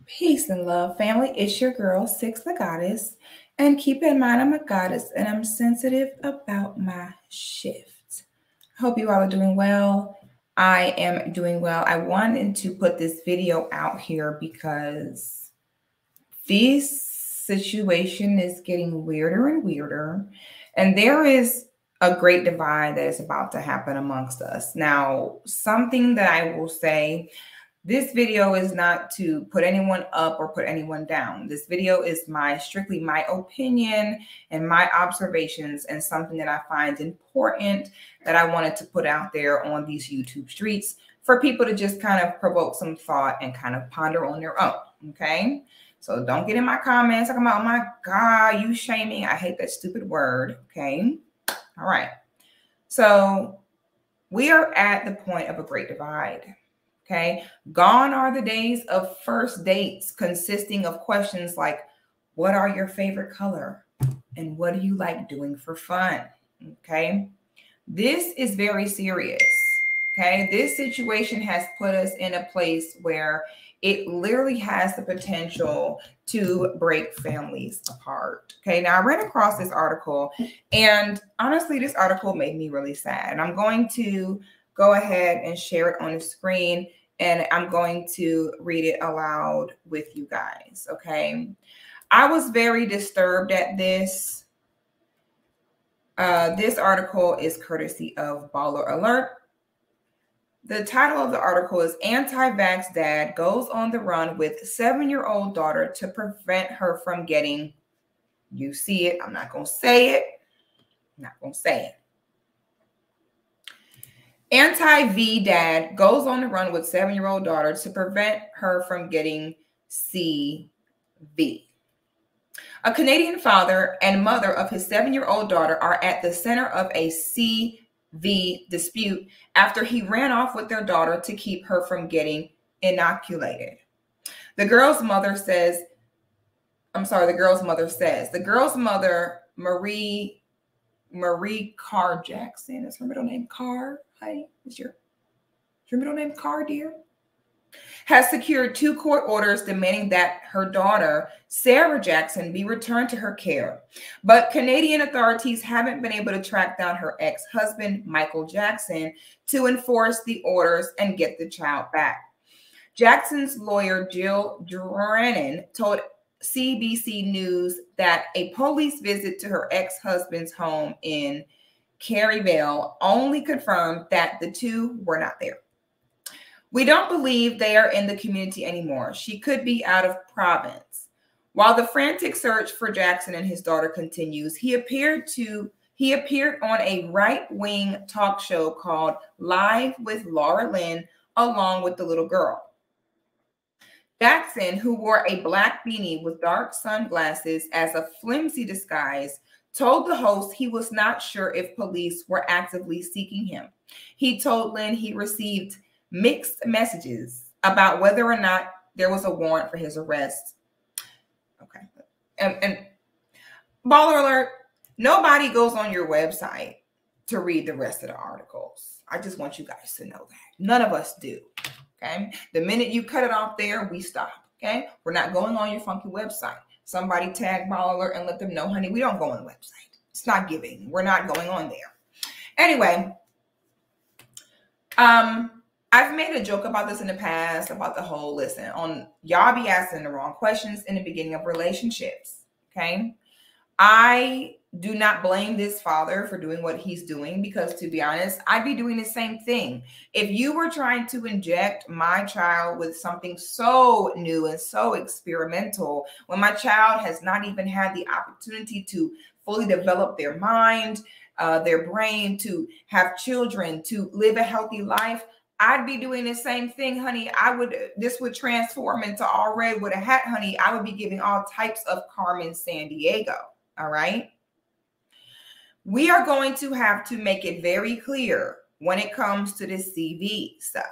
Peace and love, family. It's your girl, Six the Goddess. And keep in mind, I'm a goddess and I'm sensitive about my shift. I hope you all are doing well. I am doing well. I wanted to put this video out here because this situation is getting weirder and weirder. And there is a great divide that is about to happen amongst us. Now, something that I will say, this video is not to put anyone up or put anyone down. This video is strictly my opinion and my observations and something that I find important that I wanted to put out there on these YouTube streets for people to just kind of provoke some thought and kind of ponder on their own. Okay. So don't get in my comments talking about, oh my God, you shaming. I hate that stupid word. Okay. All right. So we are at the point of a great divide. Okay. Gone are the days of first dates consisting of questions like, what are your favorite color? And what do you like doing for fun? Okay. This is very serious. Okay. This situation has put us in a place where it literally has the potential to break families apart. Okay. Now I ran across this article and honestly, this article made me really sad. And I'm going to go ahead and share it on the screen. And I'm going to read it aloud with you guys, okay? I was very disturbed at this. This article is courtesy of Baller Alert. The title of the article is Anti-Vax Dad Goes on the Run with 7-year-old Daughter to Prevent Her from Getting, you see it, I'm not going to say it. I'm not going to say it. Anti-V dad goes on the run with 7-year-old daughter to prevent her from getting CV. A Canadian father and mother of his 7-year-old daughter are at the center of a CV dispute after he ran off with their daughter to keep her from getting inoculated. The girl's mother, Marie Carr Jackson, is her middle name Carr? Hi, is your middle name Carr, dear? Has secured 2 court orders demanding that her daughter, Sarah Jackson, be returned to her care. But Canadian authorities haven't been able to track down her ex-husband, Michael Jackson, to enforce the orders and get the child back. Jackson's lawyer, Jill Drennan, told CBC News that a police visit to her ex-husband's home in Caryville only confirmed that the two were not there. We don't believe they are in the community anymore. She could be out of province. While the frantic search for Jackson and his daughter continues, he appeared on a right-wing talk show called Live with Laura Lynn along with the little girl. Jackson, who wore a black beanie with dark sunglasses as a flimsy disguise, told the host he was not sure if police were actively seeking him. He told Lynn he received mixed messages about whether or not there was a warrant for his arrest. Okay. And Baller Alert, nobody goes on your website to read the rest of the articles. I just want you guys to know that. None of us do. Okay. The minute you cut it off there, we stop. Okay. We're not going on your funky website. Somebody tag Baller Alert and let them know, honey, we don't go on the website. It's not giving. We're not going on there. Anyway, I've made a joke about this in the past about the whole, listen, on y'all be asking the wrong questions in the beginning of relationships. Okay. I do not blame this father for doing what he's doing because, to be honest, I'd be doing the same thing. If you were trying to inject my child with something so new and so experimental, when my child has not even had the opportunity to fully develop their mind, their brain, to have children, to live a healthy life, I'd be doing the same thing, honey. This would transform into all red with a hat, honey. I would be giving all types of Carmen Sandiego. All right. We are going to have to make it very clear when it comes to this CV stuff.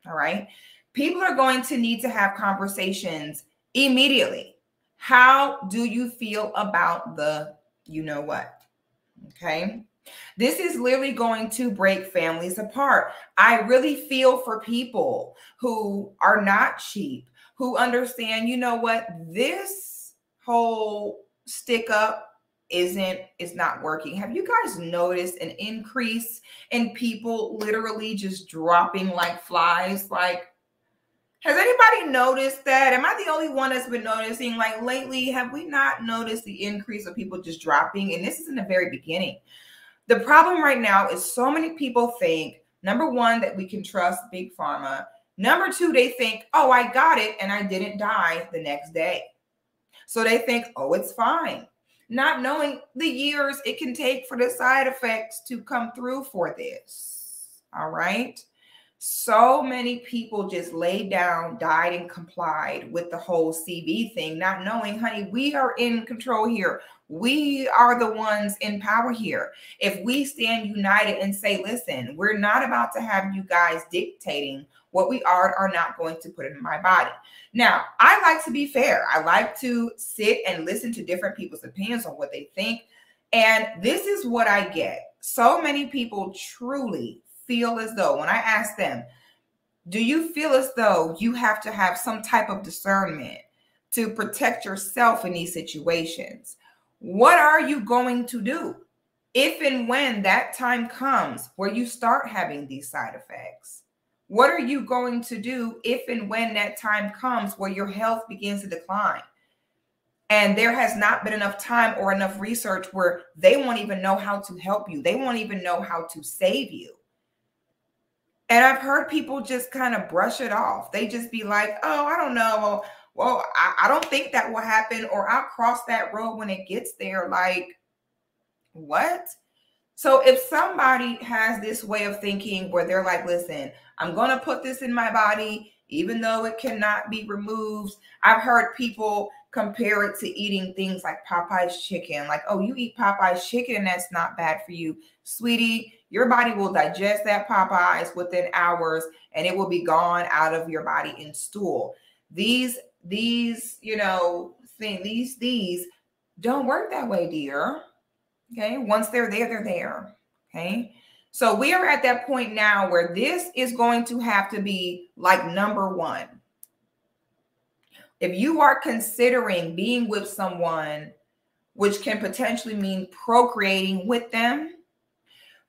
All right. People are going to need to have conversations immediately. How do you feel about the, you know what? Okay. This is literally going to break families apart. I really feel for people who are not cheap, who understand, you know what, this whole stick up is not working. Have you guys noticed an increase in people literally just dropping like flies? Like, has anybody noticed that? Am I the only one that's been noticing? Like lately, have we not noticed the increase of people just dropping? And this is in the very beginning. The problem right now is so many people think, number one, that we can trust Big Pharma. Number two, they think, oh, I got it and I didn't die the next day. So they think, oh, it's fine. Not knowing the years it can take for the side effects to come through for this. All right. So many people just laid down, died, and complied with the whole CV thing, not knowing, honey, we are in control here. We are the ones in power here. If we stand united and say, listen, we're not about to have you guys dictating what we are or not going to put in my body. Now, I like to be fair. I like to sit and listen to different people's opinions on what they think. And this is what I get. So many people truly feel as though, when I ask them, do you feel as though you have to have some type of discernment to protect yourself in these situations? What are you going to do if and when that time comes where you start having these side effects? What are you going to do if and when that time comes where your health begins to decline? And there has not been enough time or enough research where they won't even know how to help you. They won't even know how to save you. And I've heard people just kind of brush it off. They just be like, oh, I don't know. Well, I don't think that will happen, or I'll cross that road when it gets there. Like, what? So if somebody has this way of thinking where they're like, listen, I'm going to put this in my body, even though it cannot be removed. I've heard people compare it to eating things like Popeye's chicken. Like, oh, you eat Popeye's chicken and that's not bad for you. Sweetie, your body will digest that Popeyes within hours and it will be gone out of your body in stool. These don't work that way, dear. Okay. Once they're there, they're there. Okay. So we are at that point now where this is going to have to be like number one. If you are considering being with someone, which can potentially mean procreating with them,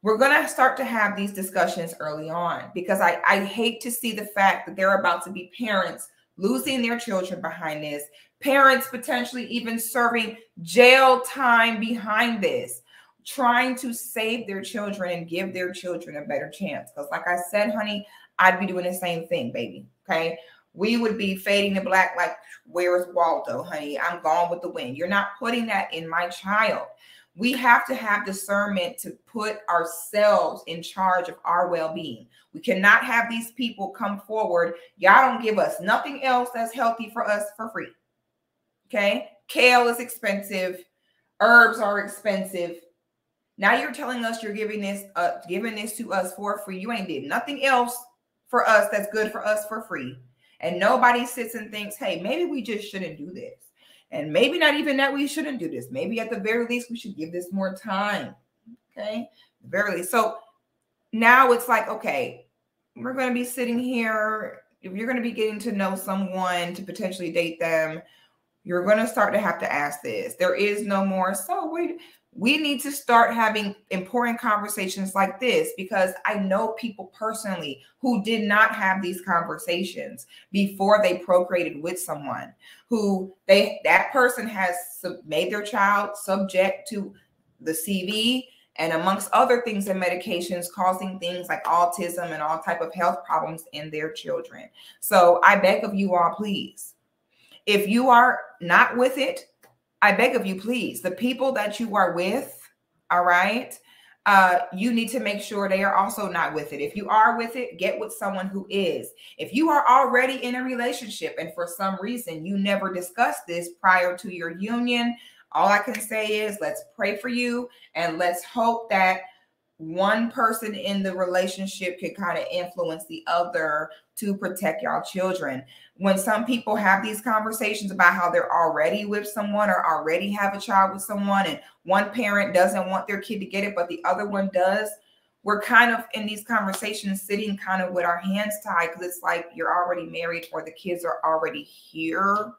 we're going to start to have these discussions early on, because I hate to see the fact that there are about to be parents losing their children behind this, parents potentially even serving jail time behind this, trying to save their children and give their children a better chance. Because like I said, honey, I'd be doing the same thing, baby. Okay. We would be fading to black like, where's Waldo, honey? I'm gone with the wind. You're not putting that in my child. We have to have discernment to put ourselves in charge of our well-being. We cannot have these people come forward. Y'all don't give us nothing else that's healthy for us for free. Okay. Kale is expensive. Herbs are expensive. Now you're telling us you're giving this to us for free. You ain't did nothing else for us that's good for us for free. And nobody sits and thinks, hey, maybe we just shouldn't do this. And maybe not even that we shouldn't do this. Maybe at the very least, we should give this more time. Okay. Very least. So now it's like, okay, we're going to be sitting here. If you're going to be getting to know someone to potentially date them, you're going to start to have to ask this. There is no more. So we need to start having important conversations like this, because I know people personally who did not have these conversations before they procreated with someone, who that person has made their child subject to the CV and amongst other things and medications, causing things like autism and all type of health problems in their children. So I beg of you all, please, if you are not with it, I beg of you, please, the people that you are with, all right, you need to make sure they are also not with it. If you are with it, get with someone who is. If you are already in a relationship and for some reason you never discussed this prior to your union, all I can say is let's pray for you and let's hope that one person in the relationship can kind of influence the other to protect y'all children. When some people have these conversations about how they're already with someone or already have a child with someone, and one parent doesn't want their kid to get it, but the other one does, we're kind of in these conversations sitting kind of with our hands tied because it's like you're already married or the kids are already here.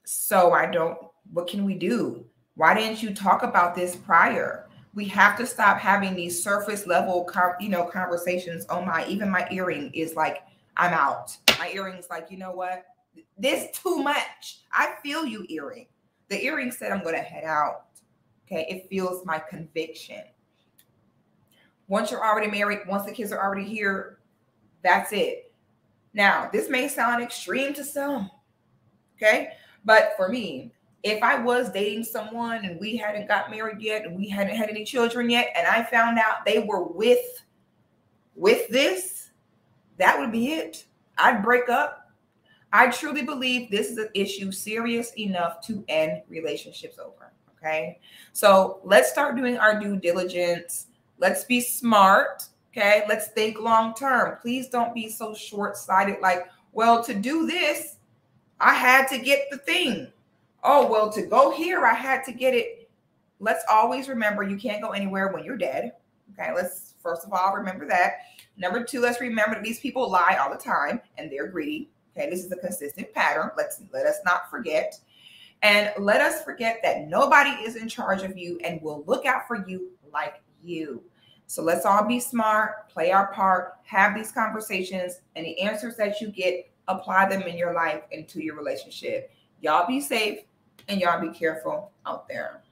So what can we do? Why didn't you talk about this prior? We have to stop having these surface level, conversations. Oh my, even my earring is like, I'm out. My earring's like, you know what? This too much. I feel you, earring. The earring said I'm going to head out. Okay. It feels my conviction. Once you're already married, once the kids are already here, that's it. Now, this may sound extreme to some. Okay. But for me, if I was dating someone and we hadn't got married yet and we hadn't had any children yet, and I found out they were with this, that would be it. I'd break up. I truly believe this is an issue serious enough to end relationships over. Okay. So let's start doing our due diligence. Let's be smart. Okay. Let's think long term. Please don't be so short-sighted. Like, well, to do this, I had to get the thing. Oh, well, to go here, I had to get it. Let's always remember you can't go anywhere when you're dead. Okay, let's first of all remember that. Number two, let's remember that these people lie all the time and they're greedy. Okay, this is a consistent pattern. Let us not forget. And let us forget that nobody is in charge of you and will look out for you like you. So let's all be smart, play our part, have these conversations, and the answers that you get, apply them in your life and to your relationship. Y'all be safe and y'all be careful out there.